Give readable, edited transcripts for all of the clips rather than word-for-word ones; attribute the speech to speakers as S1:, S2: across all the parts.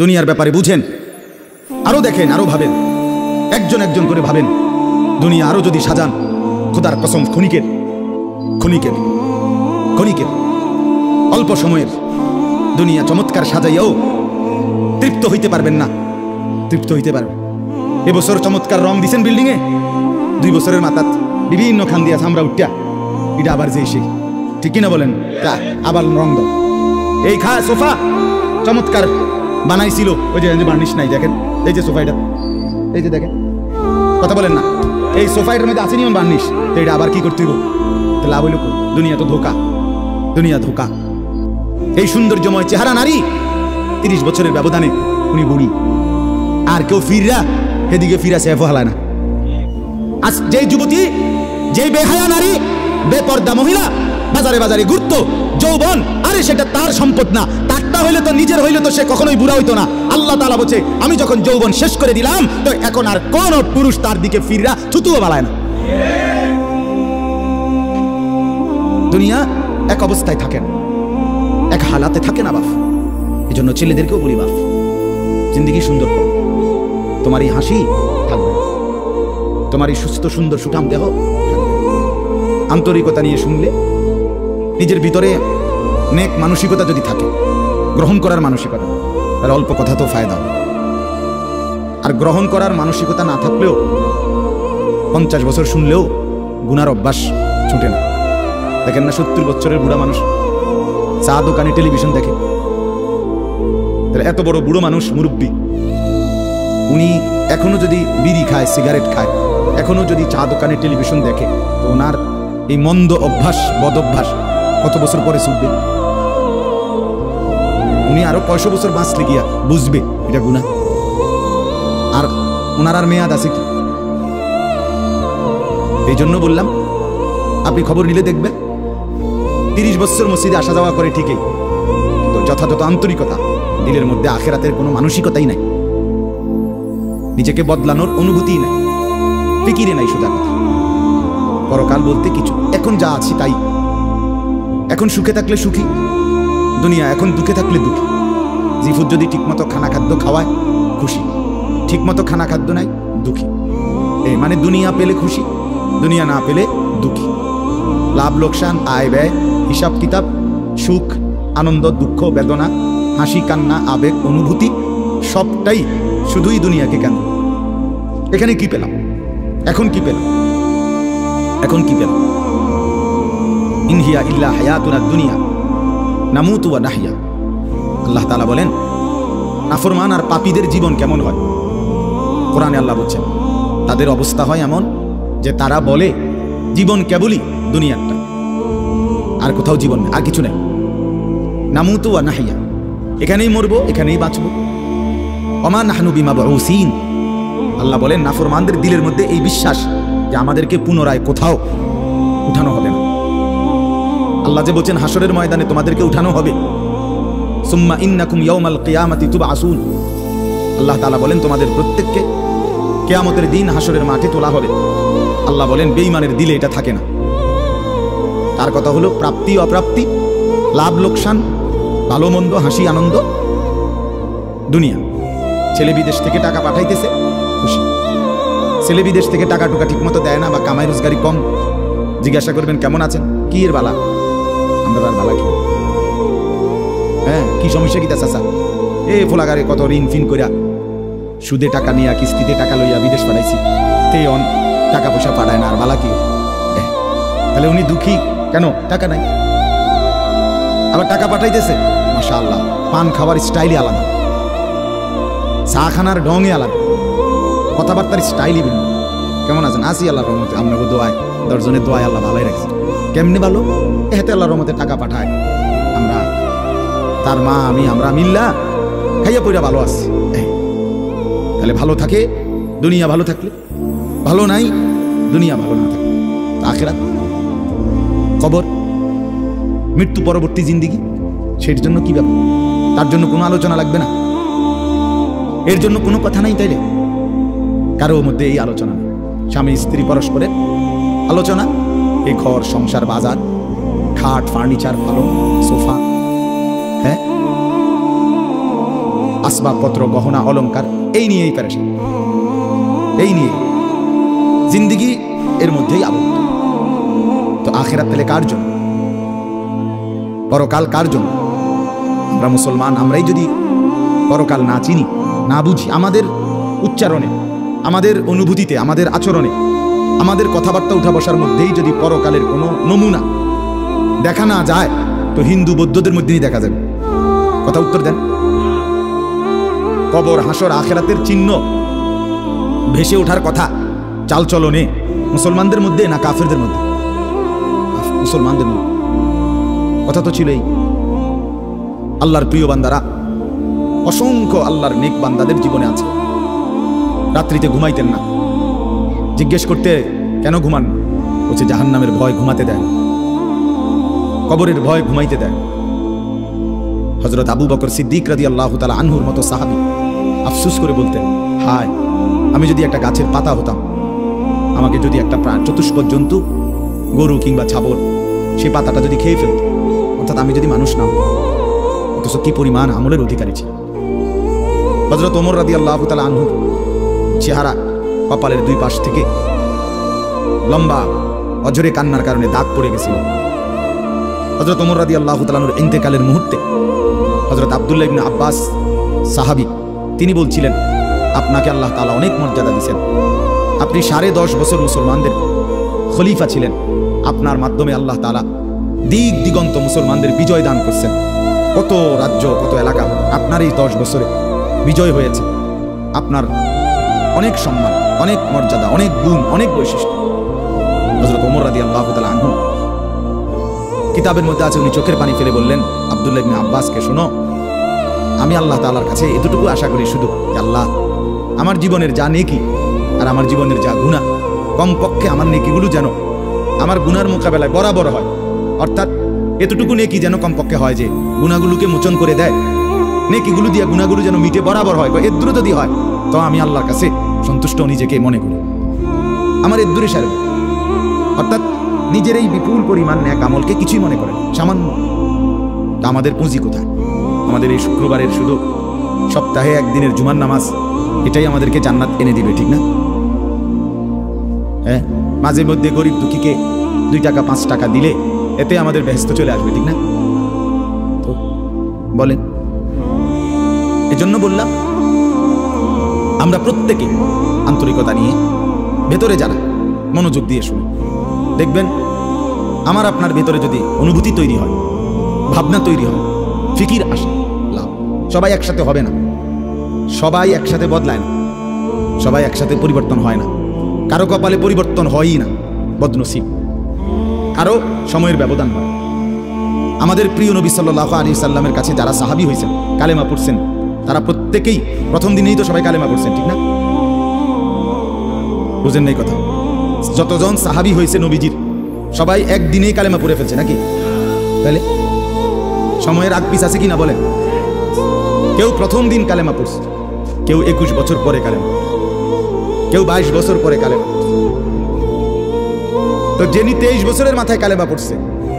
S1: দুনিয়ার ব্যাপারে বুঝেন, আরো দেখেন, আরো ভাবেন, একজন একজন করে ভাবেন। দুনিয়া আরো যদি সাজান, খোদার কসম ক্ষণিকের ক্ষণিকের ক্ষণিকের অল্প সময়ের দুনিয়া চমৎকার সাজাইয়াও তৃপ্ত হইতে পারবেন না, তৃপ্ত হইতে পারবেন। এবছর চমৎকার রং দিছেন বিল্ডিংয়ে, 2 বছরের মাথাত বিভিন্ন খান দিয়া আমরা উঠিয়া এটা আবার যে সেই, ঠিক কিনা বলেন? আবার রং দাও। এই সোফা চমৎকার বানাইছিল, ওই যে বার্নিশ নাই, দেখেন এই যে সোফাটা, এই যে দেখেন, কথা বলেন না, এই সোফাটার মধ্যে আছে নিয়ম বার্নিশ, তো এটা আবার কি করতে হইব? তো লাভ হইল, দুনিয়া তো ধোকা, দুনিয়া ধোকা। এই সৌন্দর্যময় চেহারা নারী 30 বছরের ব্যবধানে উনি বুড়ি, আর কেউ ফিররা এদিকে ফিরা সেফ হালায় না। আজ যেই যুবতী, যেই বেহায়া নারী, বেপর্দা মহিলা বাজারে বাজারে ঘুরত, যৌবন, আরে সেটা তার সম্পদ না, তারটা হইলে তো নিজের হইলে তো সে কখনোই বুড়া হইতো না। আল্লাহ তাআলা বলছে, আমি যখন যৌবন শেষ করে দিলাম, তো এখন আর কোন পুরুষ তার দিকে ফিররা থুতুও বালায় না। দুনিয়া এক অবস্থায় থাকে না, এক হালাতে থাকে না বাপ। এই জন্য ছেলেদেরকেও বলি, বাপ জিন্দেগি সুন্দর করো, তোমার এই হাসি থাকবে, তোমার এই সুস্থ সুন্দর সুঠাম দেহ থাকবে। আন্তরিকতা নিয়ে শুনলে, নিজের ভিতরে নেক মানসিকতা যদি থাকে, গ্রহণ করার মানসিকতা, তাহলে অল্প কথা তো ফায়দা হবে। আর গ্রহণ করার মানসিকতা না থাকলেও 50 বছর শুনলেও গুনার অভ্যাস ছুটে না। দেখেন না 70 বছরের বুড়া মানুষ চা দোকানে টেলিভিশন দেখে, এত বড় বুড়ো মানুষ মুরব্বী, উনি এখনো যদি বিড়ি খায়, সিগারেট খায়, এখনো যদি চা দোকানে টেলিভিশন দেখে, তো ওনার এই মন্দ অভ্যাস, বদ অভ্যাস কত বছর পরে ছুটবে? উনি আরো 100 বছর বাঁচলে গিয়া বুঝবে এটা গুনাহ। আর ওনার আর মেয়াদ আছে কি? এই জন্য বললাম, আপনি খবর নিলে দেখবেন 30 বছর মসজিদে আসা যাওয়া করে ঠিকই, কিন্তু যথাযথ আন্তরিকতা, দিলের মধ্যে আখেরাতের কোনো মানসিকতাই নাই, নিজেকে বদলানোর অনুভূতি নাই, ফিকিরে নাই, সোজা কথা। পরকাল বলতে কিছু, এখন যা আছি তাই, এখন সুখে থাকলে সুখী দুনিয়া, এখন দুঃখে থাকলে দুঃখী। জিফুত যদি ঠিকমতো খানা খাদ্য খাওয়ায় খুশি, ঠিকমতো খানা খাদ্য নাই দুঃখী। এই মানে দুনিয়া পেলে খুশি, দুনিয়া না পেলে দুঃখী। লাভ লোকসান, আয় ব্যয়, হিসাব কিতাব, সুখ আনন্দ, দুঃখ বেদনা, হাসি কান্না, আবেগ অনুভূতি, সবটাই শুধুই দুনিয়াকে কেন। এখানে কি পেলাম? এখন কি পেলাম? এখন কি পেলাম? ইন হিয়া ইল্লা হায়াতুনা দুনিয়া নামুতু ওয়া নাহইয়া। আল্লাহ তাআলা বলেন, নাফরমান আর পাপীদের জীবন কেমন হয়? কোরআনে আল্লাহ বলছেন, তাদের অবস্থা হয় এমন যে তারা বলে জীবন কেবলই দুনিয়াটা, আর কোথাও জীবন নেই, আর কিছু নেই। নামুতু ওয়া নাহইয়া, এখানেই মরবো, এখানেই বাঁচবো। ওমা নাহনু বিমাবউসিন। আল্লাহ বলেন, নাফরমানদের দিলের মধ্যে এই বিশ্বাস যে আমাদেরকে পুনরায় কোথাও উঠানো হবে না। আল্লাহ যে বলছেন হাসরের ময়দানে তোমাদেরকে উঠানো হবে, সুম্মা ইন্নাকুম ইয়াউমাল কিয়ামাতি তুবআসুন। আল্লাহ তাআলা বলেন, তোমাদের প্রত্যেককে কিয়ামতের দিন হাসরের মাঠে তোলা হবে। আল্লাহ বলেন, বেঈমানের দিলে এটা থাকে না। তার কথা হলো প্রাপ্তি অপ্রাপ্তি, লাভ লোকসান, ভালো মন্দ, হাসি আনন্দ, দুনিয়া। ছেলে বিদেশ থেকে টাকা পাঠাইতেছে, খুশি। ছেলে বিদেশ থেকে টাকা টুকা ঠিক মতো দেয় না, বা কামাই রোজগারি কম, জিজ্ঞাসা করবেন কেমন আছেন, কি এর বালা? আমরা আর বালা কি? হ্যাঁ, কি সমস্যা কি চাচা? এ ফোলাগারে কত ঋণ ফিন করিয়া, সুদে টাকা নিয়া, কিস্তিতে টাকা লইয়া বিদেশ পাঠাইছি, তে টাকা পয়সা পাঠায় না, আর বালা কি? তাহলে উনি দুঃখী কেন? টাকা নাই। আবার টাকা পাঠাইতেছে, মাশাআল্লাহ, পান খাওয়ার স্টাইলই আলাদা, চা খানার ঢঙই আলাদা, কথাবার্তার স্টাইলই ভিন্ন। কেমন আছেন? আসি আল্লাহর রহমতে, আপনাকে দোয়ায়, 10 জনের দোয়ায় আল্লাহ ভালোই রাখছে। কেমনি ভালো? এতে আল্লাহর রহমতে টাকা পাঠায়, আমরা তার মা আমি আমরা মিল্লা খাইয়া পইরা ভালো আছি। তাহলে ভালো থাকে দুনিয়া, ভালো থাকলে ভালো নাই দুনিয়া, ভালো না থাকলে আখিরাত, কবর, মৃত্যু পরবর্তী জিন্দিগি, সেটার জন্য কি ব্যাপার? তার জন্য কোনো আলোচনা লাগবে না, এর জন্য কোনো কথা নাই। তাইলে কারো মধ্যে এই আলোচনা, স্বামী স্ত্রী পরস্পরের আলোচনা, এই ঘর সংসার বাজার, খাট ফার্নিচার, পালং সোফা, হ্যাঁ, আসবাবপত্র, গহনা, অলংকার, এই নিয়েই পেরেশান, এই নিয়ে জিন্দিগি এর মধ্যেই আবদ্ধ। তো আখিরাত পেলে কার জন্য? পরকাল কার জন্য? আমরা মুসলমান, আমরাই যদি পরকাল না চিনি, না বুঝি, আমাদের উচ্চারণে, আমাদের অনুভূতিতে, আমাদের আচরণে, আমাদের কথাবার্তা উঠা বসার মধ্যেই যদি পরকালের কোনো নমুনা দেখা না যায়, তো হিন্দু বৌদ্ধদের মধ্যেই দেখা যাবে। কথা উত্তর দেন। কবর, হাসর, আখিরাতের চিহ্ন ভেসে ওঠার কথা চালচলনে মুসলমানদের মধ্যে না কাফেরদের মধ্যে? মুসলমানদের মধ্যে। কথা তো ছিলই। আল্লাহর প্রিয় বান্দারা, অসংখ্য আল্লাহর নেক বান্দাদের জীবনে আছে রাত্রিতে ঘুমাইতেন না। জিজ্ঞেস করতে কেন ঘুমান? বলছে জাহান্নামের ভয় ঘুমাতে দেয়, কবরের ভয় ঘুমাইতে দেয়। হযরত আবু বকর সিদ্দিক রাদিয়াল্লাহু তাআলা আনহুর মতো সাহাবী আফসোস করে বলতেন, হায়, আমি যদি একটা গাছের পাতা হতাম, আমাকে যদি একটা চতুষ্পদ জন্তু, গরু কিংবা ছাগল, সেই পাতাটা যদি খেয়ে ফেলত, অর্থাৎ আমি যদি মানুষ না হতাম। অথচ কি পরিমাণ আমলের অধিকারী ছিল। হযরত ওমর রাদিয়াল্লাহু তাআলা আনহুর চেহারা, কপালের দুই পাশ থেকে লম্বা অঝরে কান্নার কারণে দাগ পড়ে গেছিল। হযরত ওমর রাদিয়াল্লাহু তাআলা আনহুর ইন্তেকালের মুহূর্তে হযরত আব্দুল্লাহ ইবনে আব্বাস সাহাবী, তিনি বলছিলেন, আপনাকে আল্লাহ তাআলা অনেক মর্যাদা দিয়েছেন, আপনি 10.5 বছর মুসলমানদের খলিফা ছিলেন, আপনার মাধ্যমে আল্লাহ তাআলা দিক দিগন্ত মুসলমানদের বিজয় দান করছেন। কত রাজ্য, কত এলাকা আপনার এই 10 বছরে বিজয় হয়েছে। আপনার অনেক সম্মান, অনেক মর্যাদা, অনেক গুণ, অনেক বৈশিষ্ট্য। হযরত ওমর রাদিয়াল্লাহু তাআলা আনহু কিতাবের মধ্যে আছে, উনি চোখের পানি ফেলে বললেন আব্দুল্লাহ ইবনে আব্বাসকে, শোনো, আমি আল্লাহ তাআলার কাছে এতটুকু আশা করি শুধু, আল্লাহ আমার জীবনের যা নেকি আর আমার জীবনের যা গুনাহ, কমপক্ষে আমার নেকিগুলো যেন আমার গুনার মোকাবেলায় বরাবর হয়। অর্থাৎ এতটুকু নেকি যেন কমপক্ষে হয় যে গুনাহগুলোকে মোচন করে দেয়, নেকিগুলো দিয়ে গুনাহগুলো যেন মিটে বরাবর হয়। এদ্দুর যদি হয় তো আমি আল্লাহর কাছে সন্তুষ্ট নিজেকে মনে করি, আমার এদ্দুরে সারবে। অর্থাৎ নিজের এই বিপুল পরিমাণ নেক আমলকে কিছুই মনে করেন, সামান্য। আমাদের পুঁজি কোথায়? আমাদের এই শুক্রবারের শুধু সপ্তাহে একদিনের জুমার নামাজ, এটাই আমাদেরকে জান্নাত এনে দিবে, ঠিক না? হ্যাঁ, মাঝে মধ্যে গরিব দুঃখীকে 2 টাকা 5 টাকা দিলে এতে আমাদের বেহেশত চলে আসবে, ঠিক না? তো বলেন। এজন্য বললাম, আমরা প্রত্যেকে আন্তরিকতা নিয়ে ভেতরে যারা মনোযোগ দিয়ে শুনি, দেখবেন আমার আপনার ভেতরে যদি অনুভূতি তৈরি হয়, ভাবনা তৈরি হয়, ফিকির আসে, লাভ। সবাই একসাথে হবে না, সবাই একসাথে বদলায় না, সবাই একসাথে পরিবর্তন হয় না, কারো কপালে পরিবর্তন হয়ই না, বদনসিব। কারো সময়ের ব্যবধান হয়। আমাদের প্রিয় নবী সাল্লাল্লাহু আলাইহি সাল্লামের কাছে যারা সাহাবী হয়েছেন, কালেমা পড়ছেন, তারা প্রত্যেকেই প্রথম দিনেই তো সবাই কালেমা পড়ছেন, ঠিক না? বুঝেন নাই কথা? যতজন সাহাবী হয়েছে নবীজির, সবাই একদিনেই কালেমা পড়ে ফেলছে নাকি? তাহলে সময়ের আগ পিছ আছে কিনা বলেন? কেউ প্রথম দিন কালেমা পড়ছে, কেউ 21 বছর পরে কালেমা, কেউ 22 বছর পরে কালেমা। তো যিনি 23 বছরের মাথায় কালেমা পড়ছে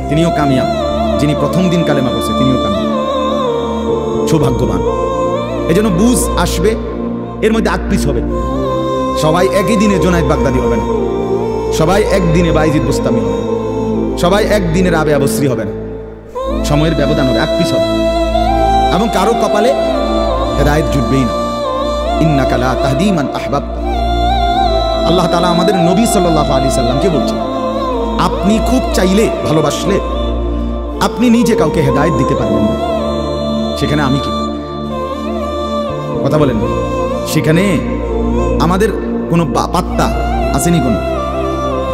S1: তিনিও কামিয়াব, যিনি প্রথম দিন কালেমা পড়ছে তিনিও কামিয়াব, সৌভাগ্যবান। এজন্য বুঝ আসবে, এর মধ্যে আকপিস হবে। সবাই একই দিনে জুনায়েদ বাগদাদি হবে না, সবাই একদিনে বাইজিদ বুস্তামি হবে, সবাই একদিনে রাবেয়া বসরি হবে না, সময়ের ব্যবধান হবে, আকপিস হবে। এবং কারো কপালে হেদায়েত জুটবেই না। ইন্নাকা লা তাহদি মান আহবাবতা। আল্লাহ তাআলা আমাদের নবী সাল্লাল্লাহু আলাইহি সাল্লামকে বলছেন, আপনি খুব চাইলে, ভালোবাসলে আপনি নিজে কাউকে হেদায়েত দিতে পারবেন না। সেখানে আমি কি কথা বলেন? সেখানে আমাদের কোনো পাত্তা আসেনি কোনো?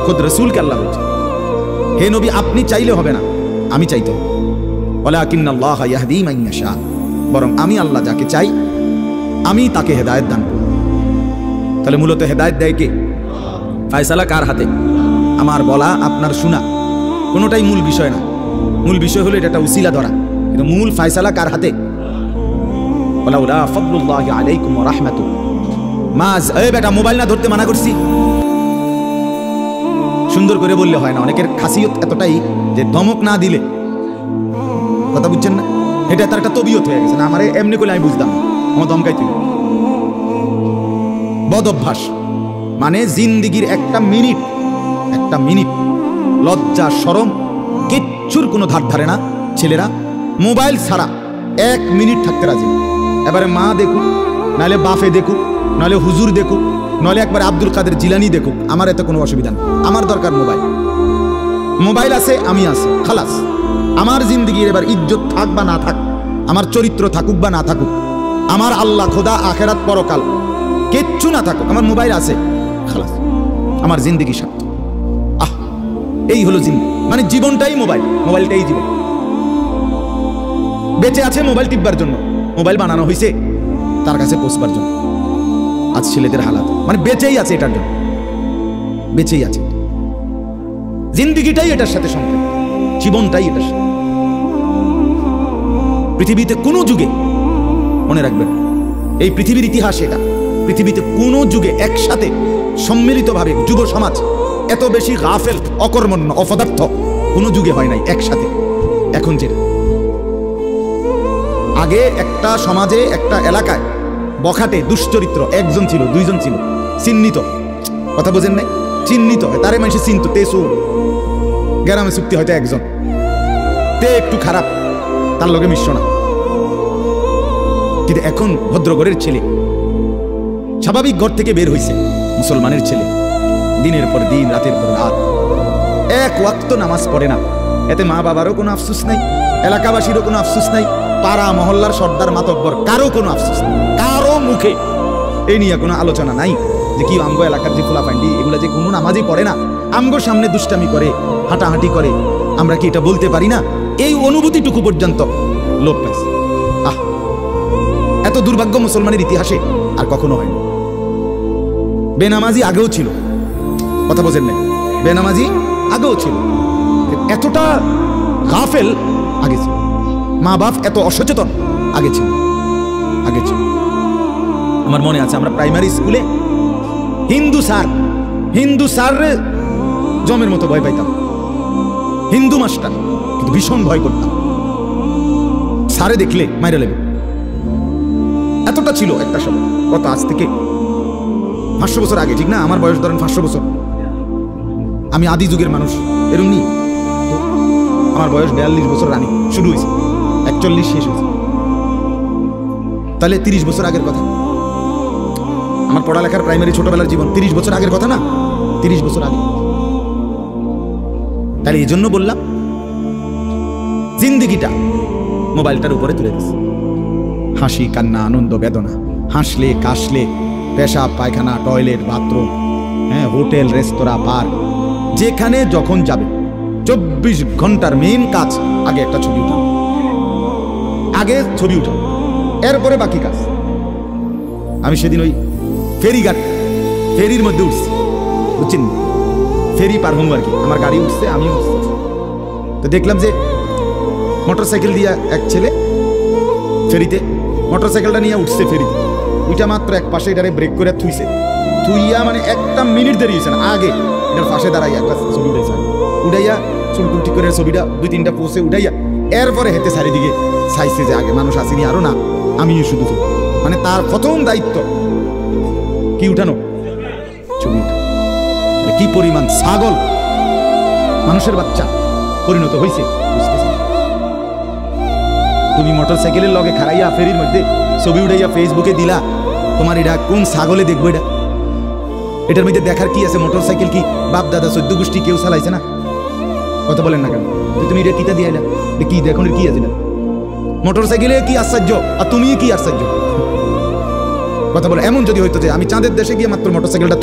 S1: খুদ রাসূলকে আল্লাহ বলছে, হে নবী, আপনি চাইলে হবে না, আমি চাইতে হবে। ওয়ালাকিন্নাল্লাহ ইয়াহদি মান ইয়াশা। বরং আমি আল্লাহ যাকে চাই আমি তাকে হেদায়েত দান করি। তাহলে মূলত হেদায়েত দেয় কে? ফয়সালা কার হাতে? আমার বলা, আপনার শোনা, কোনোটাই মূল বিষয় না। মূল বিষয় হলো এটা একটা উসিলা ধরা, কিন্তু মূল ফয়সালা কার হাতে? ওয়ালাউলা ফাদলুল্লাহি আলাইকুম ওয়া রাহমাতুহু মাজ। এই বেটা, মোবাইল না ধরতে মানা করছি। সুন্দর করে বললে হয় না, অনেকের খাসিয়ত এতটাই যে ধমক না দিলে, কথা বুঝছেন না, এটা তার একটা তবিয়ত হয়ে গেছে না। আমারে এমনি করে আমি বুঝতাম, আমার দমকাইতে বদ অভ্যাস। মানে জিন্দিগির একটা মিনিট লজ্জা শরম কিচ্ছুর কোনো ধার ধারে না ছেলেরা। মোবাইল ছাড়া 1 মিনিট থাকতে রাজি। এবারে মা দেখুক, নাহলে বাফে দেখুক, নাহলে হুজুর দেখুক, নাহলে একবার আব্দুল কাদের জিলানি দেখুক, আমার এতে কোনো অসুবিধা নেই। আমার দরকার মোবাইল আছে, আমি আছি, খালাস। আমার জিন্দিগির এবার ইজ্জত থাক বা না থাক, আমার চরিত্র থাকুক বা না থাকুক, আমার আল্লাহ খোদা আখেরাত পরকাল কিচ্ছু না থাকুক, আমার মোবাইল আছে, খালাস। আমার জিন্দিগি সার্থক। এই হলো জিন্দিগি, মানে জীবনটাই মোবাইলটাই জীবন। বেঁচে আছে মোবাইল টিপবার জন্য, মোবাইল বানানো হয়েছে তার কাছে পৌঁছবার জন্য। আজ ছেলেদের হালাত মানে বেঁচেই আছে এটার জন্য, বেঁচেই আছে। জিন্দিগিটাই এটার সাথে সম্পৃক্ত, জীবনটাই এটার সাথে। পৃথিবীতে কোনো যুগে, মনে রাখবেন এই পৃথিবীর ইতিহাস এটা, পৃথিবীতে কোনো যুগে একসাথে সম্মিলিতভাবে যুব সমাজ এত বেশি গাফেল, অকর্মণ্য, অপদার্থ কোনো যুগে হয় নাই একসাথে। এখন যেটা আগে একটা সমাজে একটা এলাকায় বখাটে দুশ্চরিত্র একজন ছিল, দুইজন ছিল, চিহ্নিত, কথা বোঝেন নাই, চিহ্নিত হয় তারে মানুষ চিহ্নিত, তেসু গ্রামে চুক্তি হয়তো একজন তে একটু খারাপ, তার লগে মিশ্র না। কিন্তু এখন ভদ্রঘরের ছেলে, স্বাভাবিক ঘর থেকে বের হয়েছে মুসলমানের ছেলে, দিনের পর দিন, রাতের পর রাত 1 ওয়াক্ত নামাজ পড়ে না। এতে মা বাবারও কোনো আফসোস নাই, এলাকাবাসীরও কোনো আফসোস নাই, পাড়া মহল্লার সর্দার মাতব্বর কারো কোনো আফসোস নাই, কারো মুখে এই নিয়ে কোনো আলোচনা নাই যে কি আমগো এলাকার যে ফুলাপান্ডি এগুলা যে কোনো নামাজই পড়ে না, আমগো সামনে দুষ্টামি করে, হাঁটাহাঁটি করে, আমরা কি এটা বলতে পারি না? এই অনুভূতিটুকু পর্যন্ত লোপ পাইছে। এত দুর্ভাগ্য মুসলমানের ইতিহাসে আর কখনো হয়নি। বেনামাজি আগেও ছিল, কথা বোঝেন না, বেনামাজি আগেও ছিল, এতটা গাফেল আগে ছিল, মা বাপ এত অসচেতন আগে ছিল। আমার মনে আছে আমরা প্রাইমারি স্কুলে হিন্দু স্যার জমের মতো ভয় পাইতাম, হিন্দু মাস্টার, কিন্তু ভীষণ ভয় করতাম, স্যারে দেখলে মাইরা লেবে, এতটা ছিল একটা সময়। কত আজ থেকে 500 বছর আগে, ঠিক না? আমার বয়স ধরেন 500 বছর, আমি আদি যুগের মানুষ, এরকম নি। আমার বয়স 42 বছর রানিং শুরু হয়েছে, 41 শেষ হয়েছে, তাহলে 30 বছর আগের কথা। আমার পড়ালেখার প্রাইমারি ছোটবেলার জীবন 30 বছর আগের কথা না, 30 বছর আগে। তাহলে এই জন্য বললাম জিন্দিগিটা মোবাইলটার উপরে তুলে দিচ্ছে। হাসি কান্না আনন্দ বেদনা, হাসলে কাশলে, পেশাব পায়খানা টয়লেট বাথরুম, হ্যাঁ, হোটেল রেস্তোরাঁ পার্ক, যেখানে যখন যাবে 24 ঘন্টার মেইন কাজ আগে একটা ছবি উঠানো, এরপরে বাকি কাজ। আমি সেদিন ওই ফেরির মধ্যে উঠছি, বুঝছেন, ফেরি পার হবো আর কি, আমার গাড়ি উঠছে, আমি উঠছি, তো দেখলাম যে মোটরসাইকেল দিয়ে এক ছেলে ফেরিতে মোটরসাইকেলটা নিয়ে উঠছে, ফেরিতে ওইটা মাত্র এক পাশে এটারে ব্রেক করে থুইয়া মানে 1 মিনিট দেরি হয়েছে না, আগে এটার পাশে দাঁড়াইয়া একটা ছবি উঠাইয়া চুলটুল ঠিক করে ছবিটা 2-3টা পোষে উঠাইয়া এরপরে হেঁটে চারিদিকে চাইছে যে আগে মানুষ আসেনি আরো না, আমিও শুধু মানে তার প্রথম দায়িত্ব কি উঠানো, ছবি উঠা। কি পরিমাণ ছাগল মানুষের বাচ্চা পরিণত হয়েছে বুঝতেছি। তুমি মোটরসাইকেলের লগে খাড়াইয়া ফেরির মধ্যে ছবি উঠাইয়া ফেসবুকে দিলা, তোমার এটা কোন ছাগলে দেখবো? এটার মধ্যে দেখার কি আছে? মোটরসাইকেল কি বাপ দাদা 14 গোষ্ঠী কেউ চালাইছে না? কথা বলেন না কেন? তুমি এটা কিতা দিয়ে কি দেখুন কি আছে? মোটরসাইকেলে কি আশ্চর্য আর তুমি কি আশ্চর্য? কথা বলে এমন যদি হইতো যে আমি চাঁদের দেশে গিয়ে মাত্র মোটরসাইকেলটা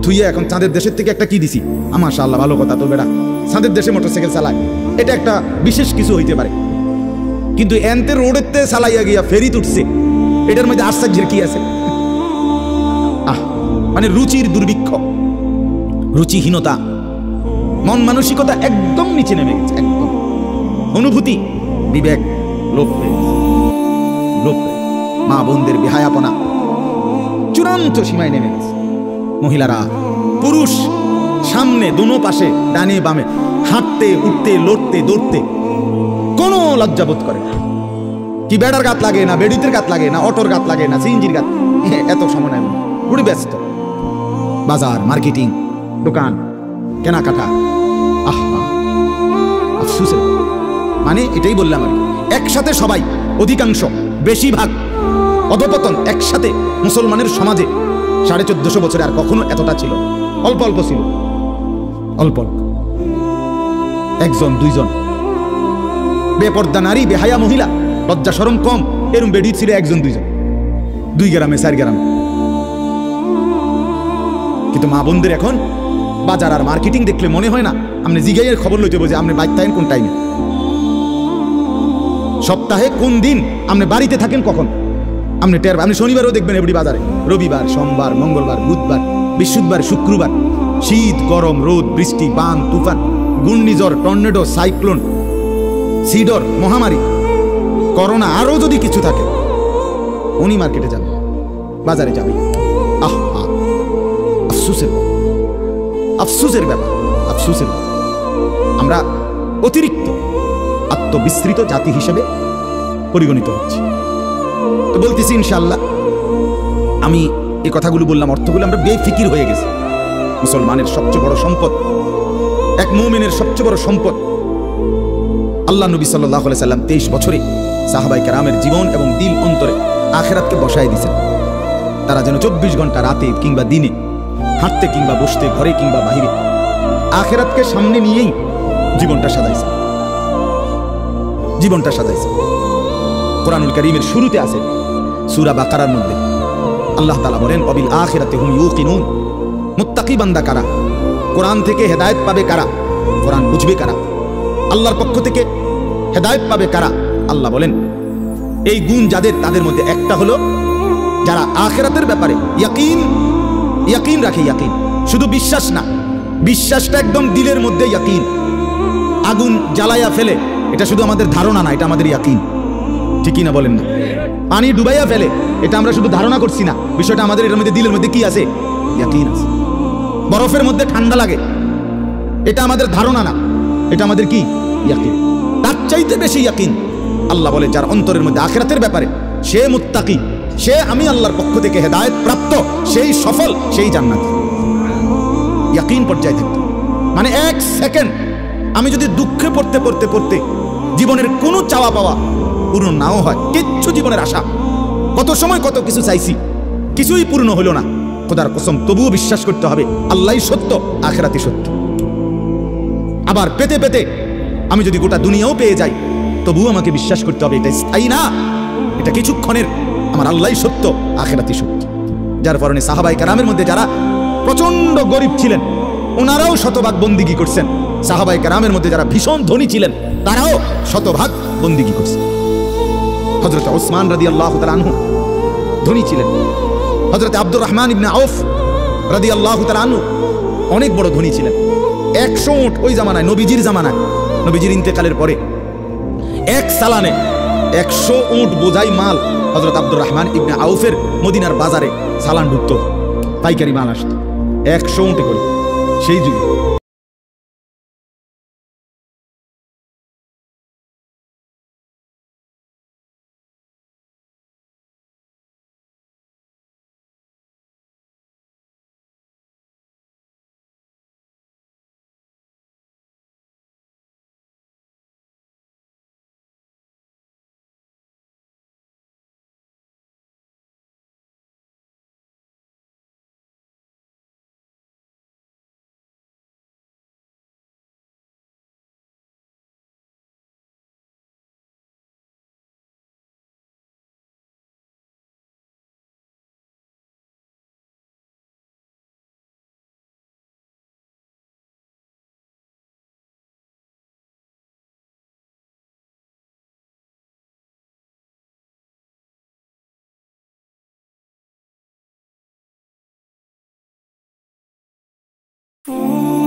S1: থুইয়া এখন চাঁদের দেশের থেকে একটা কি দিছি, মাশাআল্লাহ ভালো কথা, তো বেটা চাঁদের দেশে মোটরসাইকেল চালায়, এটা একটা বিশেষ কিছু হইতে পারে। কিন্তু এনতে রোডেতে চালাইয়া গিয়া ফেরি উঠছে, এটার মধ্যে আশ্চর্যের কি আছে? মানে রুচির দুর্ভিক্ষ, রুচিহীনতা, মন মানসিকতা একদম নিচে নেমে গেছে, একদম অনুভূতি বিবেক লোপ পেয়ে গেছে, মা বোনদের বেহায়াপনা চূড়ান্ত সীমায় নেমে গেছে। মহিলারা পুরুষ সামনে দুনো পাশে ডানে বামে হাঁটতে উঠতে লড়তে দৌড়তে কোনো লজ্জাবোধ করে না, কি বেড়ার গাত লাগে না, বেডিতের গাত লাগে না, অটোর গাত লাগে না, সিএনজির গাত, এত সময় নাই। পুরো ব্যস্ত, বাজার, মার্কেটিং, দোকান, কেনাকাটা। আহা, আফসোসের। মানে এটাই বললাম আর কি, একসাথে সবাই, অধিকাংশ, বেশিরভাগ অধপতন একসাথে মুসলমানের সমাজে 1450 বছরে আর কখনো এতটা ছিল? অল্প অল্প ছিল, অল্প অল্প, একজন দুইজন বেপর্দা নারী, বেহায়া মহিলা, লজ্জা শরম কম, এরম বেডি ছিল একজন দুইজন, 2 গ্রামে 4 গ্রামে। কিন্তু মা বোনদের এখন বাজার আর মার্কেটিং দেখলে মনে হয় না আপনি জিগাইয়ের খবর লইতে বোঝে আপনি বাইক থাকেন কোন টাইমে, সপ্তাহে কোন দিন আপনি বাড়িতে থাকেন কখন আপনি টের। আপনি শনিবারও দেখবেন এবারে বাজারে, রবিবার, সোমবার, মঙ্গলবার, বুধবার, বৃহস্পতিবার, শুক্রবার, শীত, গরম, রোদ, বৃষ্টি, বান, তুফান, ঘূর্ণিঝড়, টর্নেডো, সাইক্লোন, সিডর, মহামারী, করোনা, আরো যদি কিছু থাকে, উনি মার্কেটে যাবে, বাজারে যাবে। আহ, আফসোসের, আফসোসের ব্যাপার, আফসোসের ব্যাপার। আমরা অতিরিক্ত আত্মবিস্তৃত জাতি হিসেবে পরিগণিত হচ্ছি। তো বলতেছি ইনশাআল্লাহ, আমি এই কথাগুলো বললাম, অর্থগুলো আমরা বেফিকির হয়ে গেছি। মুসলমানের সবচেয়ে বড় সম্পদ, এক মুমিনের সবচেয়ে বড় সম্পদ, আল্লাহ নবী সাল্লাল্লাহু আলাইহি সাল্লাম 23 বছরে সাহাবায়ে কেরামের জীবন এবং দিল অন্তরে আখিরাতকে বসায় দিয়েছেন। তারা যেন 24 ঘন্টা রাতে কিংবা দিনে, হাঁটতে কিংবা বসতে, ঘরে কিংবা বাহিরে, আখিরাতকে সামনে নিয়েই জীবনটা সাজাইছে, জীবনটা সাজাইছে। কোরআনুল কারীমের শুরুতে আছে সূরা বাকারার মধ্যে আল্লাহ তাআলা বলেন, ওয়াবিল আখিরাতি হুম ইউকিনুন। মুত্তাকি বান্দা কারা? কোরআন থেকে হেদায়েত পাবে কারা? কোরআন বুঝবে কারা? আল্লাহর পক্ষ থেকে হেদায়েত পাবে কারা? আল্লাহ বলেন এই গুণ যাদের, তাদের মধ্যে একটা হলো যারা আখিরাতের ব্যাপারে ইয়াকিন, ইয়াকিন রাখে। ইয়াকিন শুধু বিশ্বাস না, বিশ্বাসটা একদম দিলের মধ্যে ইয়াকিন। আগুন জ্বালাইয়া ফেলে, এটা শুধু আমাদের ধারণা না, এটা আমাদের ইয়াকিন। ঠিকই না বলেন না? পানি ডুবাইয়া ফেলে, এটা আমরা শুধু ধারণা করছি না, বিষয়টা আমাদের এর মধ্যে, দিলের মধ্যে কি আছে? ইয়াকিন আছে। বরফের মধ্যে ঠান্ডা লাগে, এটা আমাদের ধারণা না, এটা আমাদের কি? ইয়াকিন। তার চাইতে বেশি ইয়াকিন আল্লাহ বলে যার অন্তরের মধ্যে আখিরাতের ব্যাপারে, সে মুত্তাকি, সে আমি আল্লাহর পক্ষ থেকে হেদায়েত প্রাপ্ত, সেই সফল, সেই জান্নাতি। ইয়াকিন পর্যায়ে থাকতে মানে 1 সেকেন্ড আমি যদি দুঃখে পড়তে পড়তে পড়তে জীবনের কোনো চাওয়া পাওয়া পূর্ণ নাও হয়, কিচ্ছু জীবনের আশা, কত সময় কত কিছু চাইছি, কিছুই পূর্ণ হলো না, খোদার কসম তবুও বিশ্বাস করতে হবে আল্লাহই সত্য, আখিরাতই সত্য। আবার পেতে পেতে আমি যদি গোটা দুনিয়াও পেয়ে যাই, তবুও আমাকে বিশ্বাস করতে হবে এটা স্থায়ী না, এটা কিছুক্ষণের, আমার আল্লাহই সত্য, আখিরাতই সত্য। যার কারণে সাহাবায়ে কেরামের মধ্যে যারা প্রচন্ড গরিব ছিলেন, ওনারাও শতভাগ বন্দিগি করছেন। সাহাবায়ে কেরামের মধ্যে যারা ভীষণ ধনী ছিলেন, তারাও শতভাগ বন্দিগি করছেন। হযরত ওসমান রাদিয়াল্লাহু তাআলা আনহু ধনী ছিলেন। হযরত আব্দুর রহমান ইবনে আউফ রাদিয়াল্লাহু তাআলা আনহু অনেক বড় ধনী ছিলেন। 100 উট ওই জামানায়, নবীজির জামানায়, নবীজির ইন্তেকালের পরে 1 সালানে 100 উট বোঝাই মাল হযরত আব্দুর রহমান ইবনে আউফের মদিনার বাজারে সালান ঢুকতো, পাইকারি মাল আসতো 100 উটে করে সেই যুগে।
S2: Oh